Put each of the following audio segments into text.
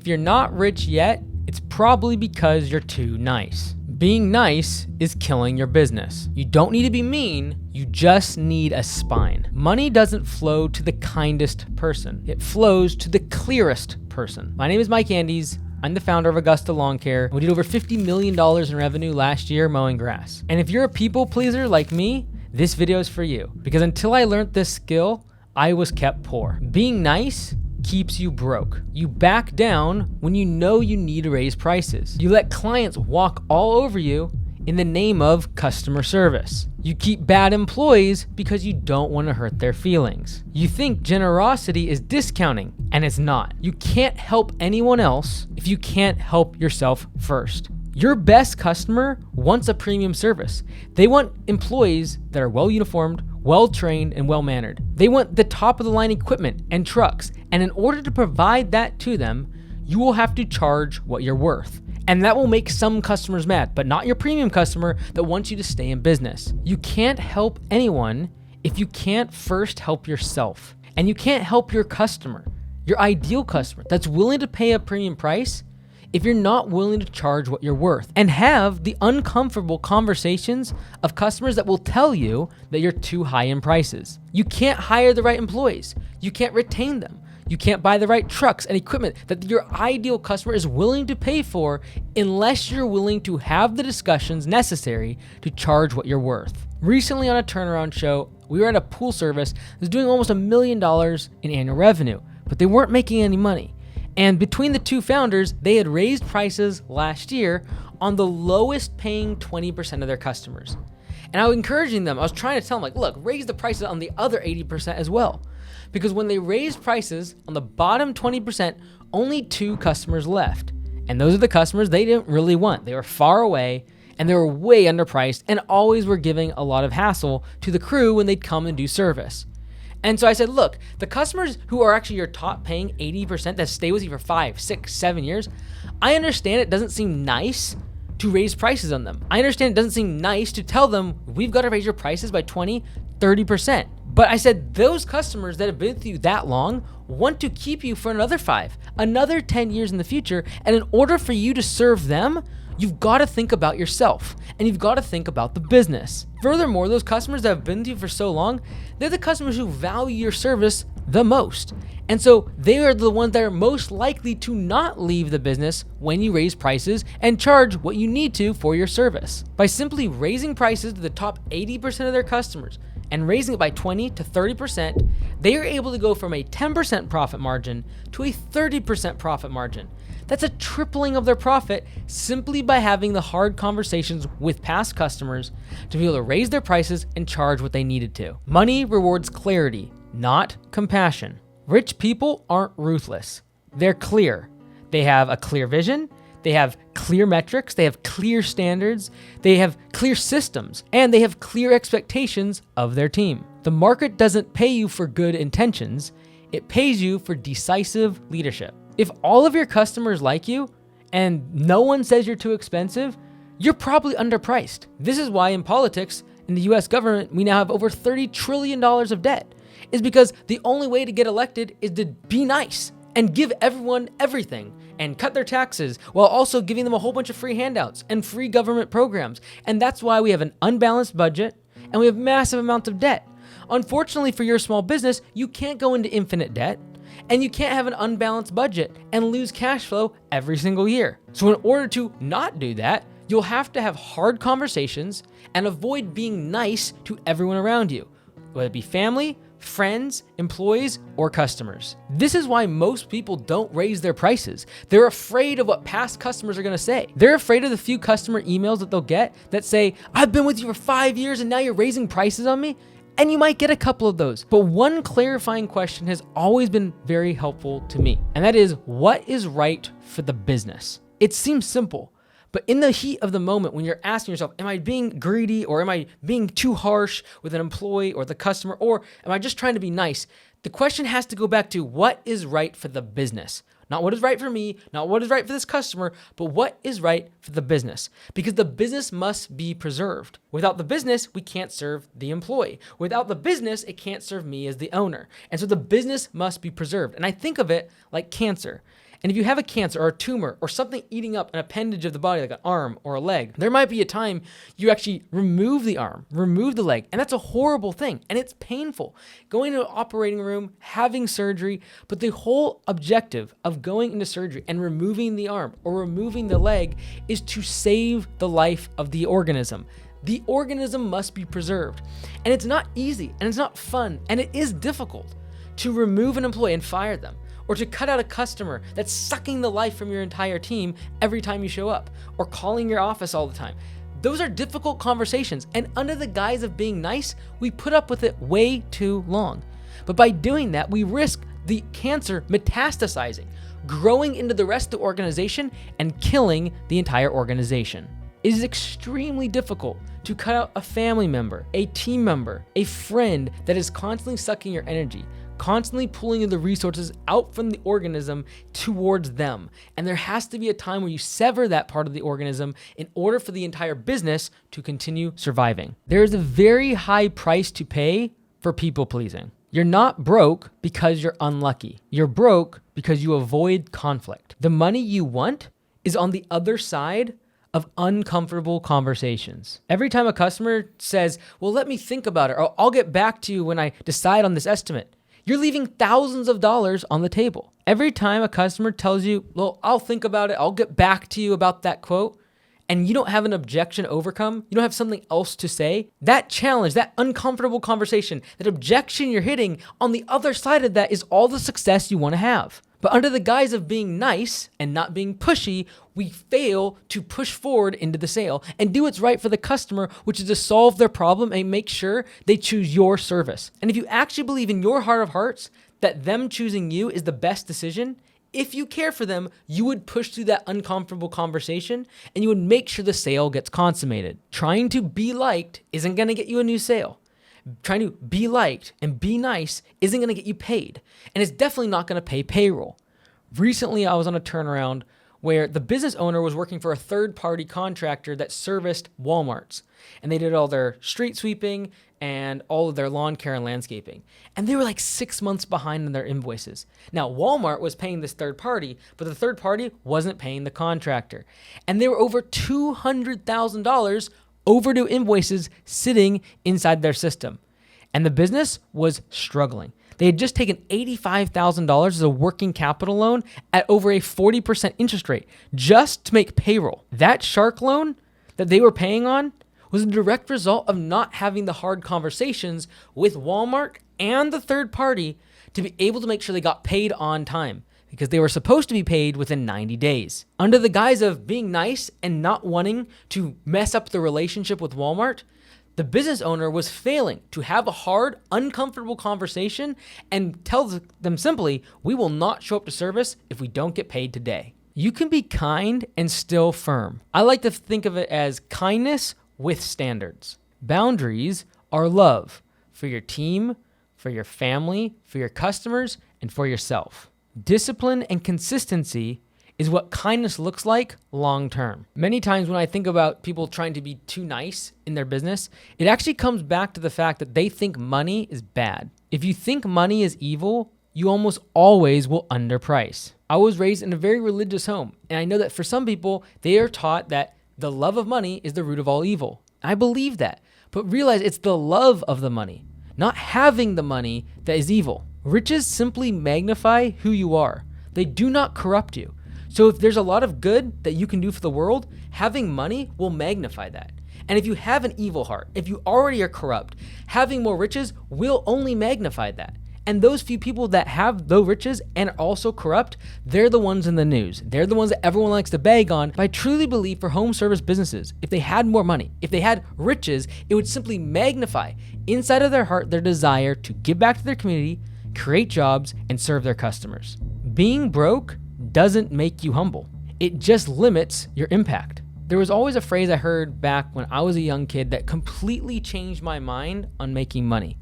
If you're not rich yet, it's probably because you're too nice. Being nice is killing your business. You don't need to be mean, you just need a spine. Money doesn't flow to the kindest person. It flows to the clearest person. My name is Mike Andes. I'm the founder of Augusta Lawn Care. We did over $50 million in revenue last year mowing grass. And if you're a people pleaser like me, this video is for you. Because until I learned this skill, I was kept poor. Being nice keeps you broke. You back down when you know you need to raise prices. You let clients walk all over you in the name of customer service. You keep bad employees because you don't want to hurt their feelings. You think generosity is discounting, and it's not. You can't help anyone else if you can't help yourself first. Your best customer wants a premium service. They want employees that are well uniformed, well trained, and well mannered. They want the top of the line equipment and trucks. And in order to provide that to them, you will have to charge what you're worth. And that will make some customers mad, but not your premium customer that wants you to stay in business. You can't help anyone if you can't first help yourself. And you can't help your customer, your ideal customer that's willing to pay a premium price, if you're not willing to charge what you're worth and have the uncomfortable conversations of customers that will tell you that you're too high in prices. You can't hire the right employees. You can't retain them. You can't buy the right trucks and equipment that your ideal customer is willing to pay for unless you're willing to have the discussions necessary to charge what you're worth. Recently on a turnaround show, we were at a pool service that was doing almost $1 million in annual revenue, but they weren't making any money. And between the two founders, they had raised prices last year on the lowest paying 20% of their customers. And I was encouraging them, I was trying to tell them, like, look, raise the prices on the other 80% as well. Because when they raised prices on the bottom 20%, only 2 customers left. And those are the customers they didn't really want. They were far away and they were way underpriced and always were giving a lot of hassle to the crew when they'd come and do service. And so I said, look, the customers who are actually your top paying 80% that stay with you for 5, 6, 7 years, I understand it doesn't seem nice to raise prices on them. I understand it doesn't seem nice to tell them we've got to raise your prices by 20, 30%. But I said those customers that have been with you that long want to keep you for another 5, another 10 years in the future. And in order for you to serve them, you've got to think about yourself and you've got to think about the business. Furthermore, those customers that have been with you for so long, they're the customers who value your service the most. And so they are the ones that are most likely to not leave the business when you raise prices and charge what you need to for your service. By simply raising prices to the top 80% of their customers and raising it by 20 to 30%, they are able to go from a 10% profit margin to a 30% profit margin. That's a tripling of their profit simply by having the hard conversations with past customers to be able to raise their prices and charge what they needed to. Money rewards clarity, not compassion. Rich people aren't ruthless. They're clear. They have a clear vision. They have clear metrics. They have clear standards. They have clear systems, and they have clear expectations of their team. The market doesn't pay you for good intentions. It pays you for decisive leadership. If all of your customers like you and no one says you're too expensive, you're probably underpriced. This is why in politics, in the US government, we now have over $30 trillion of debt. Is because the only way to get elected is to be nice and give everyone everything and cut their taxes while also giving them a whole bunch of free handouts and free government programs. And that's why we have an unbalanced budget and we have massive amounts of debt. Unfortunately for your small business, you can't go into infinite debt. And you can't have an unbalanced budget and lose cash flow every single year. So in order to not do that, you'll have to have hard conversations and avoid being nice to everyone around you, whether it be family, friends, employees, or customers. This is why most people don't raise their prices. They're afraid of what past customers are going to say. They're afraid of the few customer emails that they'll get that say, I've been with you for 5 years and now you're raising prices on me. And you might get a couple of those. But one clarifying question has always been very helpful to me. And that is, what is right for the business? It seems simple, but in the heat of the moment, when you're asking yourself, am I being greedy or am I being too harsh with an employee or the customer, or am I just trying to be nice? The question has to go back to what is right for the business. Not what is right for me, not what is right for this customer, but what is right for the business. Because the business must be preserved. Without the business, we can't serve the employee. Without the business, it can't serve me as the owner. And so the business must be preserved. And I think of it like cancer. And if you have a cancer or a tumor or something eating up an appendage of the body, like an arm or a leg, there might be a time you actually remove the arm, remove the leg, and that's a horrible thing, and it's painful. Going to an operating room, having surgery, but the whole objective of going into surgery and removing the arm or removing the leg is to save the life of the organism. The organism must be preserved. And it's not easy, and it's not fun, and it is difficult to remove an employee and fire them, or to cut out a customer that's sucking the life from your entire team every time you show up, or calling your office all the time. Those are difficult conversations, and under the guise of being nice, we put up with it way too long. But by doing that, we risk the cancer metastasizing, growing into the rest of the organization, and killing the entire organization. It is extremely difficult to cut out a family member, a team member, a friend that is constantly sucking your energy, constantly pulling the resources out from the organism towards them. And there has to be a time where you sever that part of the organism in order for the entire business to continue surviving. There is a very high price to pay for people pleasing. You're not broke because you're unlucky. You're broke because you avoid conflict. The money you want is on the other side of uncomfortable conversations. Every time a customer says, well, let me think about it, or I'll get back to you when I decide on this estimate, you're leaving thousands of dollars on the table. Every time a customer tells you, well, I'll think about it, I'll get back to you about that quote, and you don't have an objection to overcome, you don't have something else to say, that challenge, that uncomfortable conversation, that objection you're hitting, on the other side of that is all the success you want to have. But under the guise of being nice and not being pushy, we fail to push forward into the sale and do what's right for the customer, which is to solve their problem and make sure they choose your service. And if you actually believe in your heart of hearts that them choosing you is the best decision, if you care for them, you would push through that uncomfortable conversation and you would make sure the sale gets consummated. Trying to be liked isn't going to get you a new sale. Trying to be liked and be nice isn't going to get you paid. And it's definitely not going to pay payroll. Recently, I was on a turnaround where the business owner was working for a third-party contractor that serviced Walmarts. And they did all their street sweeping and all of their lawn care and landscaping. And they were like 6 months behind in their invoices. Now, Walmart was paying this third party, but the third party wasn't paying the contractor. And they were over $200,000 overdue invoices sitting inside their system. And the business was struggling. They had just taken $85,000 as a working capital loan at over a 40% interest rate just to make payroll. That shark loan that they were paying on was a direct result of not having the hard conversations with Walmart and the third party to be able to make sure they got paid on time, because they were supposed to be paid within 90 days. Under the guise of being nice and not wanting to mess up the relationship with Walmart, the business owner was failing to have a hard, uncomfortable conversation and tell them simply, we will not show up to service if we don't get paid today. You can be kind and still firm. I like to think of it as kindness with standards. Boundaries are love for your team, for your family, for your customers, and for yourself. Discipline and consistency is what kindness looks like long term. Many times when I think about people trying to be too nice in their business, it actually comes back to the fact that they think money is bad. If you think money is evil, you almost always will underprice. I was raised in a very religious home, and I know that for some people, they are taught that the love of money is the root of all evil. I believe that, but realize it's the love of the money, not having the money, that is evil. Riches simply magnify who you are. They do not corrupt you. So if there's a lot of good that you can do for the world, having money will magnify that. And if you have an evil heart, if you already are corrupt, having more riches will only magnify that. And those few people that have low riches and are also corrupt, they're the ones in the news. They're the ones that everyone likes to bag on. But I truly believe for home service businesses, if they had more money, if they had riches, it would simply magnify inside of their heart their desire to give back to their community, create jobs, and serve their customers. Being broke doesn't make you humble. It just limits your impact. There was always a phrase I heard back when I was a young kid that completely changed my mind on making money.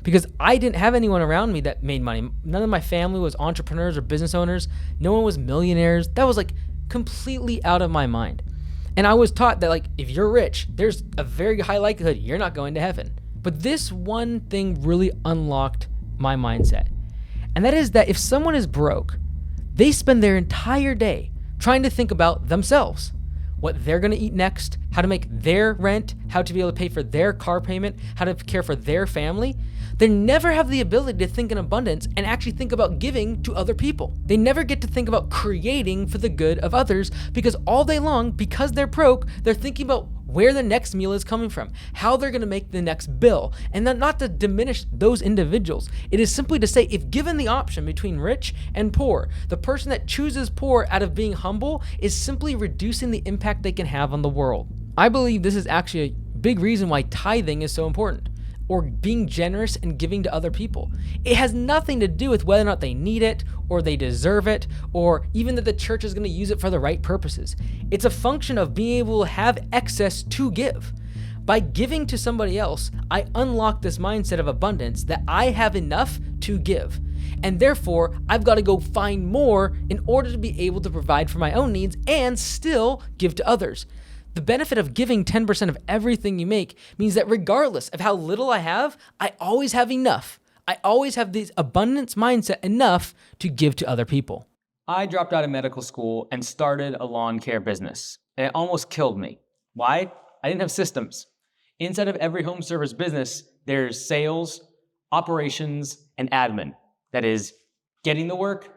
Because I didn't have anyone around me that made money. None of my family was entrepreneurs or business owners. No one was millionaires. That was like completely out of my mind. And I was taught that like, if you're rich, there's a very high likelihood you're not going to heaven. But this one thing really unlocked my mindset. And that is that if someone is broke, They spend their entire day trying to think about themselves, what they're gonna eat next, how to make their rent, how to be able to pay for their car payment, how to care for their family. They never have the ability to think in abundance and actually think about giving to other people. They never get to think about creating for the good of others because all day long, because they're broke, they're thinking about where the next meal is coming from, how they're gonna make the next bill. And then not to diminish those individuals. It is simply to say, if given the option between rich and poor, the person that chooses poor out of being humble is simply reducing the impact they can have on the world. I believe this is actually a big reason why tithing is so important, or being generous and giving to other people. It has nothing to do with whether or not they need it, or they deserve it, or even that the church is gonna use it for the right purposes. It's a function of being able to have excess to give. By giving to somebody else, I unlock this mindset of abundance that I have enough to give. And therefore, I've got to go find more in order to be able to provide for my own needs and still give to others. The benefit of giving 10% of everything you make means that regardless of how little I have, I always have enough. I always have this abundance mindset enough to give to other people. I dropped out of medical school and started a lawn care business. It almost killed me. Why? I didn't have systems. Inside of every home service business, there's sales, operations, and admin. That is, getting the work,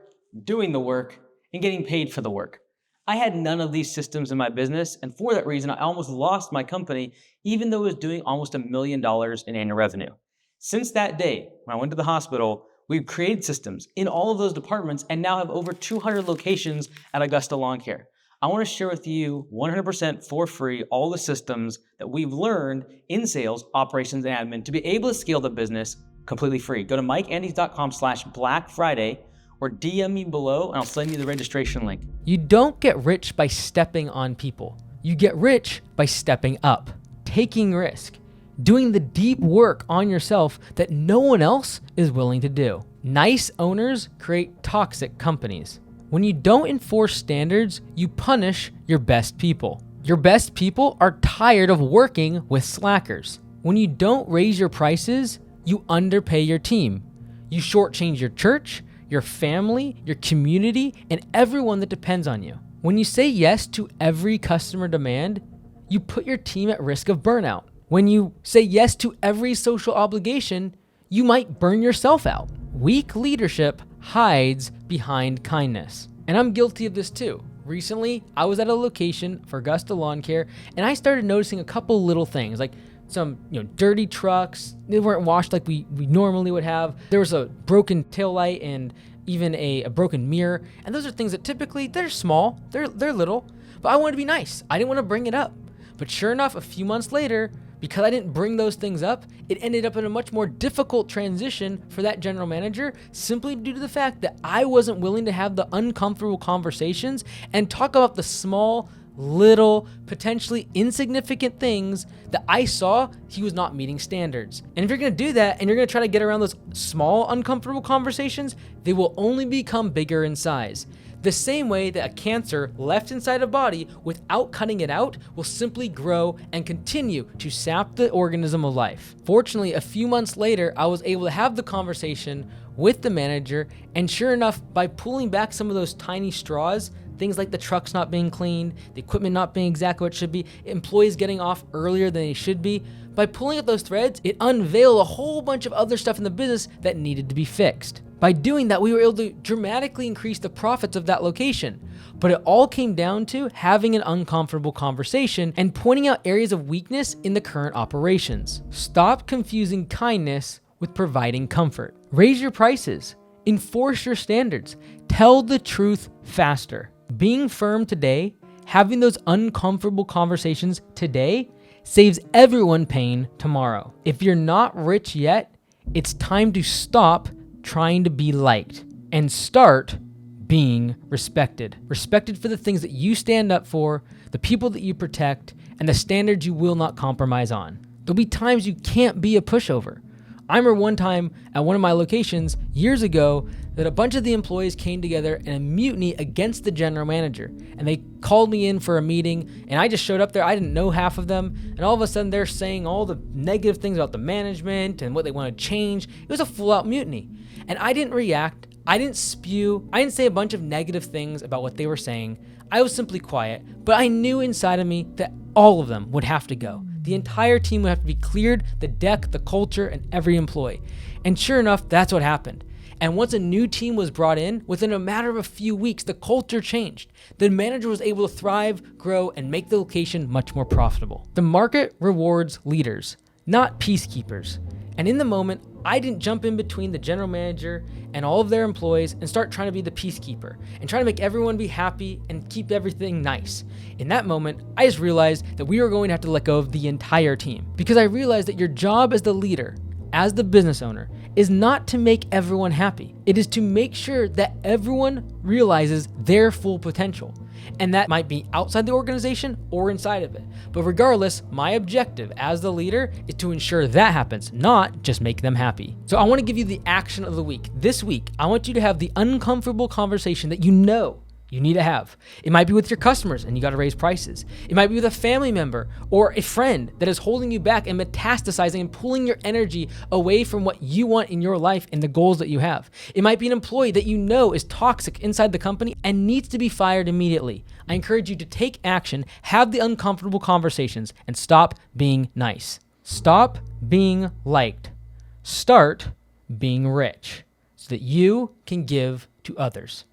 doing the work, and getting paid for the work. I had none of these systems in my business, and for that reason, I almost lost my company, even though it was doing almost $1 million in annual revenue. Since that day, when I went to the hospital, we've created systems in all of those departments and now have over 200 locations at Augusta Lawn Care. I want to share with you 100% for free all the systems that we've learned in sales, operations, and admin to be able to scale the business completely free. Go to mikeandys.com/Black Friday or DM me below and I'll send you the registration link. You don't get rich by stepping on people. You get rich by stepping up, taking risk, doing the deep work on yourself that no one else is willing to do. Nice owners create toxic companies. When you don't enforce standards, you punish your best people. Your best people are tired of working with slackers. When you don't raise your prices, you underpay your team. You shortchange your church, your family, your community, and everyone that depends on you. When you say yes to every customer demand, you put your team at risk of burnout. When you say yes to every social obligation, you might burn yourself out. Weak leadership hides behind kindness. And I'm guilty of this too. Recently, I was at a location for Augusta Lawn Care, and I started noticing a couple little things, like some dirty trucks. They weren't washed like we normally would have. There was a broken taillight and even a broken mirror. And those are things that typically, they're small, they're little, but I wanted to be nice. I didn't want to bring it up. But sure enough, a few months later, because I didn't bring those things up, it ended up in a much more difficult transition for that general manager, simply due to the fact that I wasn't willing to have the uncomfortable conversations and talk about the small, little, potentially insignificant things that I saw he was not meeting standards. And if you're gonna do that and you're gonna try to get around those small, uncomfortable conversations, they will only become bigger in size. The same way that a cancer left inside a body without cutting it out will simply grow and continue to sap the organism of life. Fortunately, a few months later, I was able to have the conversation with the manager, and sure enough, by pulling back some of those tiny straws, things like the trucks not being cleaned, the equipment not being exactly what it should be, employees getting off earlier than they should be, by pulling at those threads, it unveiled a whole bunch of other stuff in the business that needed to be fixed. By doing that, we were able to dramatically increase the profits of that location. But it all came down to having an uncomfortable conversation and pointing out areas of weakness in the current operations. Stop confusing kindness with providing comfort. Raise your prices. Enforce your standards. Tell the truth faster. Being firm today, having those uncomfortable conversations today, saves everyone pain tomorrow. If you're not rich yet, it's time to stop trying to be liked and start being respected. Respected for the things that you stand up for, the people that you protect, and the standards you will not compromise on. There'll be times you can't be a pushover. I remember one time at one of my locations years ago that a bunch of the employees came together in a mutiny against the general manager. And they called me in for a meeting, and I just showed up there. I didn't know half of them. And all of a sudden they're saying all the negative things about the management and what they want to change. It was a full out mutiny. And I didn't react. I didn't say a bunch of negative things about what they were saying. I was simply quiet, but I knew inside of me that all of them would have to go. The entire team would have to be cleared, the deck, the culture, and every employee. And sure enough, that's what happened. And once a new team was brought in, within a matter of a few weeks, the culture changed. The manager was able to thrive, grow, and make the location much more profitable. The market rewards leaders, not peacekeepers. And in the moment, I didn't jump in between the general manager and all of their employees and start trying to be the peacekeeper and trying to make everyone be happy and keep everything nice. In that moment, I just realized that we were going to have to let go of the entire team, because I realized that your job as the leader, as the business owner, is not to make everyone happy. It is to make sure that everyone realizes their full potential. And that might be outside the organization or inside of it. But regardless, my objective as the leader is to ensure that happens, not just make them happy. So I want to give you the action of the week. This week, I want you to have the uncomfortable conversation that you know you need to have. It might be with your customers and you got to raise prices. It might be with a family member or a friend that is holding you back and metastasizing and pulling your energy away from what you want in your life and the goals that you have. It might be an employee that you know is toxic inside the company and needs to be fired immediately. I encourage you to take action, have the uncomfortable conversations, and stop being nice. Stop being liked. Start being rich so that you can give to others.